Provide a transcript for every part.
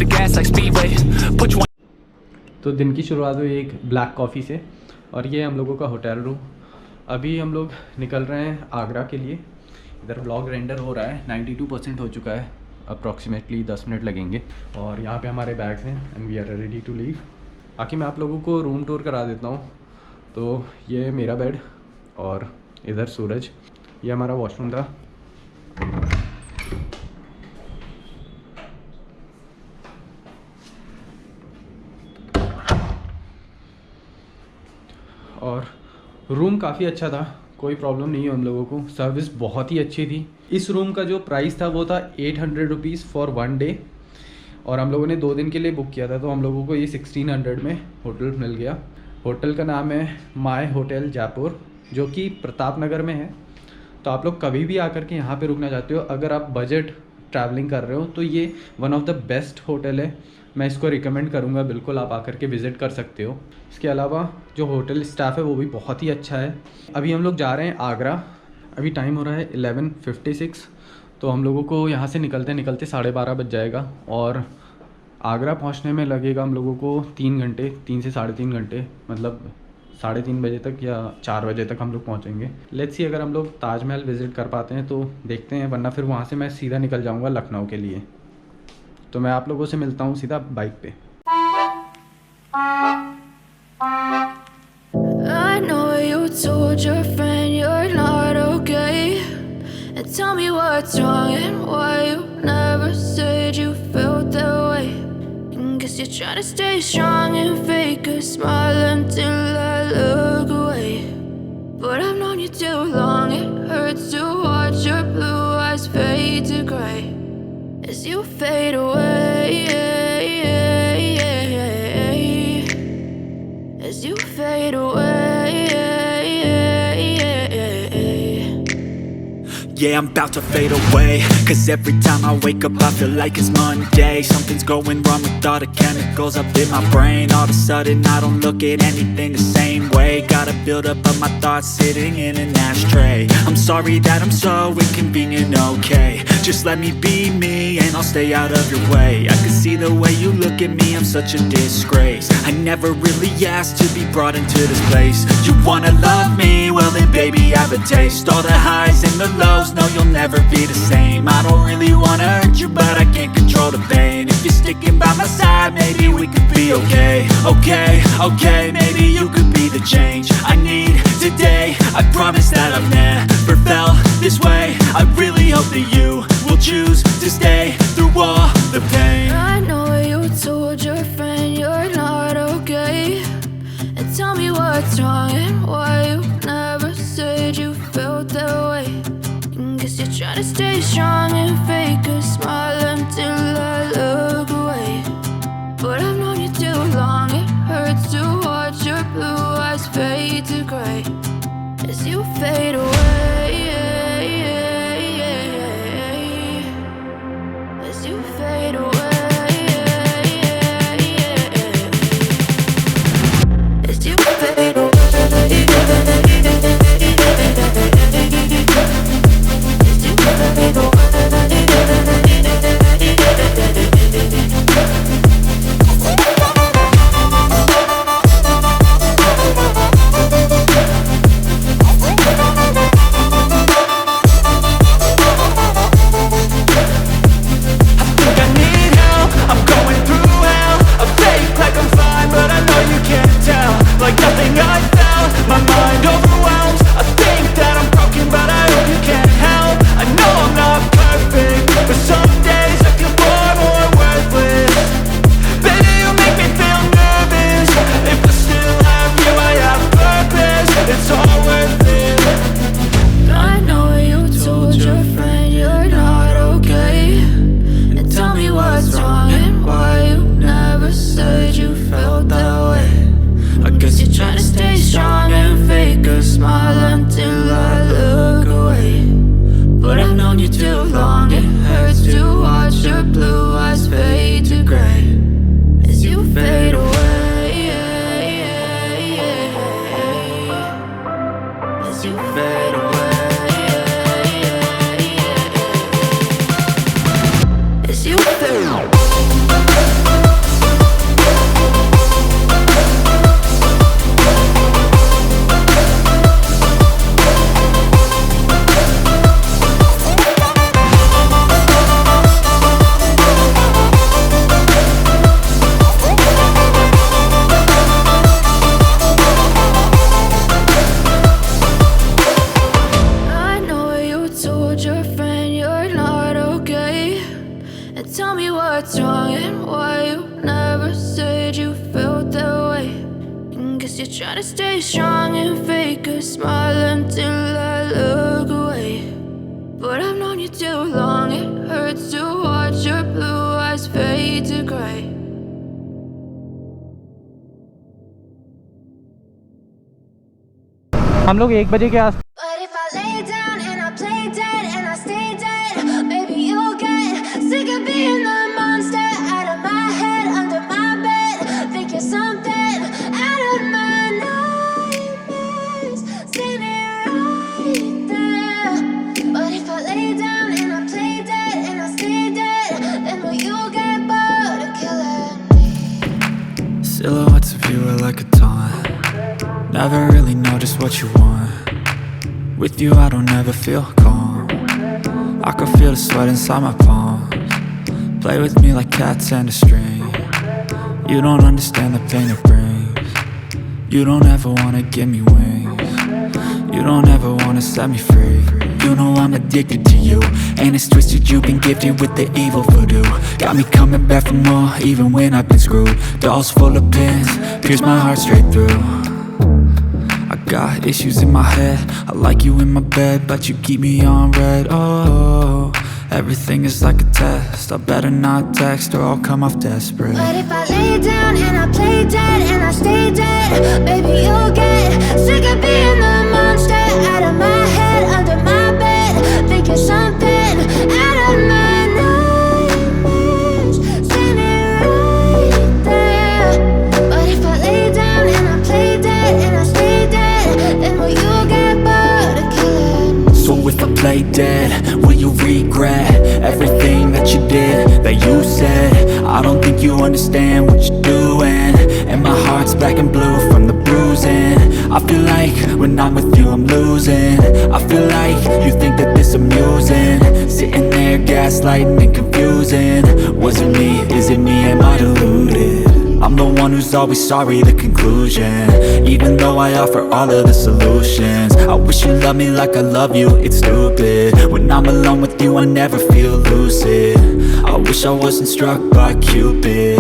the gas like speedway. Put you on. तो दिन की शुरुआत हुई एक ब्लैक कॉफ़ी से और ये हम लोगों का होटल रूम। अभी हम लोग निकल रहे हैं आगरा के लिए। इधर व्लॉग रेंडर हो रहा है, 92% हो चुका है, अप्रॉक्सीमेटली 10 मिनट लगेंगे। और यहाँ पे हमारे बैग्स हैं and we are ready to leave. बाकी मैं आप लोगों को रूम टूर करा देता हूँ। तो ये मेरा बेड और इधर सूरज, ये हमारा वॉशरूम था। और रूम काफ़ी अच्छा था, कोई प्रॉब्लम नहीं है हम लोगों को, सर्विस बहुत ही अच्छी थी। इस रूम का जो प्राइस था वो था 800 रुपीज़ फॉर 1 डे और हम लोगों ने 2 दिन के लिए बुक किया था, तो हम लोगों को ये 1600 में होटल मिल गया। होटल का नाम है माय होटल जयपुर, जो कि प्रताप नगर में है। तो आप लोग कभी भी आकर के यहाँ पे रुकना चाहते हो, अगर आप बजट ट्रैवलिंग कर रहे हो तो ये one of the best hotel है। मैं इसको रिकमेंड करूँगा, बिल्कुल आप आकर के विज़िट कर सकते हो। इसके अलावा जो होटल स्टाफ है वो भी बहुत ही अच्छा है। अभी हम लोग जा रहे हैं आगरा। अभी टाइम हो रहा है 11:56, तो हम लोगों को यहाँ से निकलते निकलते 12:30 बज जाएगा और आगरा पहुँचने में लगेगा हम लोगों को 3 घंटे, 3 से 3.5 घंटे, मतलब 3:30 बजे तक या 4 बजे तक हम लोग पहुँचेंगे। लेट्स सी अगर हम लोग ताजमहल विज़िट कर पाते हैं तो देखते हैं, वरना फिर वहाँ से मैं सीधा निकल जाऊँगा लखनऊ के लिए। तो मैं आप लोगों से मिलता हूँ सीधा बाइक पे। I know you told your friend you're not okay, and tell me what's wrong and why you never said you felt that way. And guess you're trying to stay strong and fake a smile until I look away. But I've known you too long, it hurts to watch your blue eyes fade to gray as you fade away, as you fade away. Yeah, I'm about to fade away, cause every time I wake up I feel like it's Monday. Something's going wrong with all the chemicals up in my brain. All of a sudden I don't look at anything the same way. Gotta build up of my thoughts sitting in an ashtray. I'm sorry that I'm so inconvenient, okay. Just let me be me and I'll stay out of your way. I can see the way you look at me, I'm such a disgrace. I never really asked to be brought into this place. You wanna love me? Well then baby I have a taste. All the highs and the lows, no you'll never be the same. I don't really wanna hurt you but I can't control the pain. If you're sticking by my side maybe we could be okay. Okay, maybe you could be the change I need today. I promise that I've never felt this way. I really hope that you will choose to stay through all the pain. I know you told your friend you're not okay, and tell me what's wrong and why you never said you felt that way. And guess you're trying to stay strong and fake a smile until I look away. But I've known you too long, it hurts to watch your blue eyes fade to gray as you fade away, as you fade away, as you fade away. As you fade away. Guess you're trying to stay strong and fake a smile until I look away. But I've known you too long, it hurts to watch your blue eyes fade to gray. हम लोग 1 बजे के आस But if I lay down and I play dead and I stay dead, baby you'll get sick of being the monster out of my head, under my bed. Think you're something out of my nightmares, standing right there. But if I lay down and I play dead and I stay dead, then will you get bored of killing me? Silhouettes of you are like a taunt. Never really know just what you want. With you I don't ever feel calm. I can feel the sweat inside my palms. Play with me like cats and a string. You don't understand the pain it brings. You don't ever wanna give me wings. You don't ever wanna set me free. You know I'm addicted to you, and it's twisted, you've been gifted with the evil voodoo. Got me coming back for more, even when I've been screwed. Dolls full of pins, pierce my heart straight through. I got issues in my head, I like you in my bed, but you keep me on red. Oh, everything is like a test, I better not text or I'll come off desperate. But if I lay down and I play dead and I stay dead, baby you'll get sick of being the monster out of my head, under my bed. Think you're something out of my nightmares, standing right there. But if I lay down and I play dead and I stay dead, then will you get bored of killing me? So if I play dead, will you regret everything that you did, that you said? I don't think you understand what you're doing, and my heart's black and blue from the bruising. I feel like when I'm with you I'm losing. I feel like you think that this amusing, sitting there gaslighting and confusing. Was it me? Is it me? Am I deluded? I'm the one who's always sorry, the conclusion, even though I offer all of the solutions. I wish you loved me like I love you, it's stupid. When I'm alone with you I never feel lucid. I wish I wasn't struck by Cupid.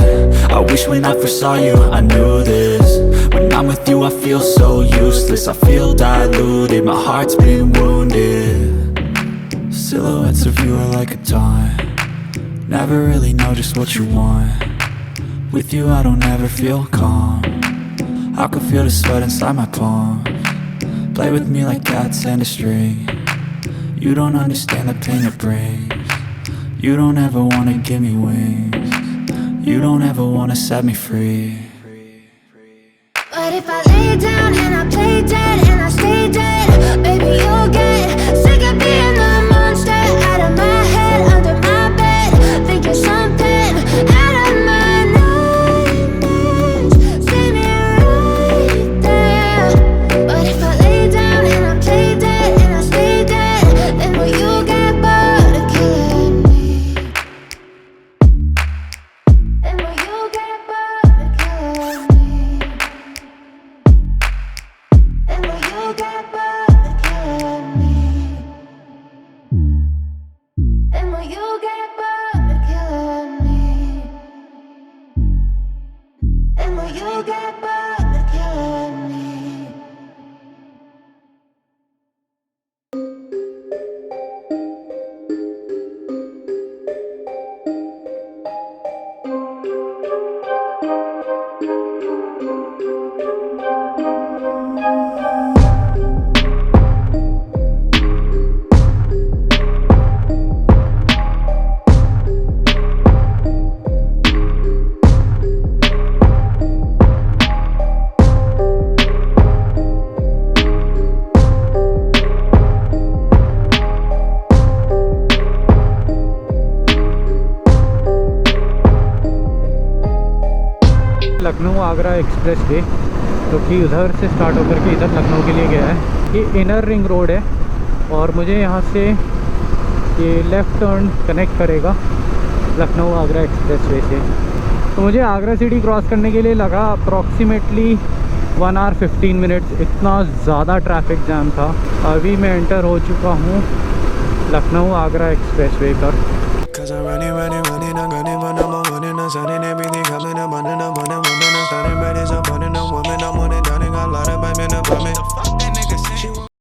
I wish when I first saw you I knew this. When I'm with you I feel so useless, I feel diluted, my heart's been wounded. Silhouettes of you are like a taunt. Never really know just what you want. With you I don't ever feel calm. I can feel the sweat inside my palms. Play with me like cats and a string. You don't understand the pain it brings. You don't ever wanna give me wings. You don't ever wanna set me free. But if I lay down and I play dead and I stay dead, baby you'll get sick of being the monster out of my head, under my bed. Think you're something out of my nightmares, standing right there. But if I lay down and I play dead and I stay dead, then will you get bored of killing me? Then will you get bored of killing me? Then will you get bored of killing me? Then will you get bored of killing me? Then will you get bored of killing me? Lucknow Agra express way, जो कि उधर से start होकर के इधर लखनऊ के लिए गया है। ये इनर रिंग रोड है और मुझे यहाँ से ये लेफ़्ट टर्न कनेक्ट करेगा लखनऊ आगरा एक्सप्रेस वे से। तो मुझे आगरा सिटी क्रॉस करने के लिए लगा अप्रॉक्सीमेटली 1 hour 15 minutes। इतना ज़्यादा ट्रैफिक जाम था। अभी मैं एंटर हो चुका हूँ लखनऊ आगरा एक्सप्रेस वे पर।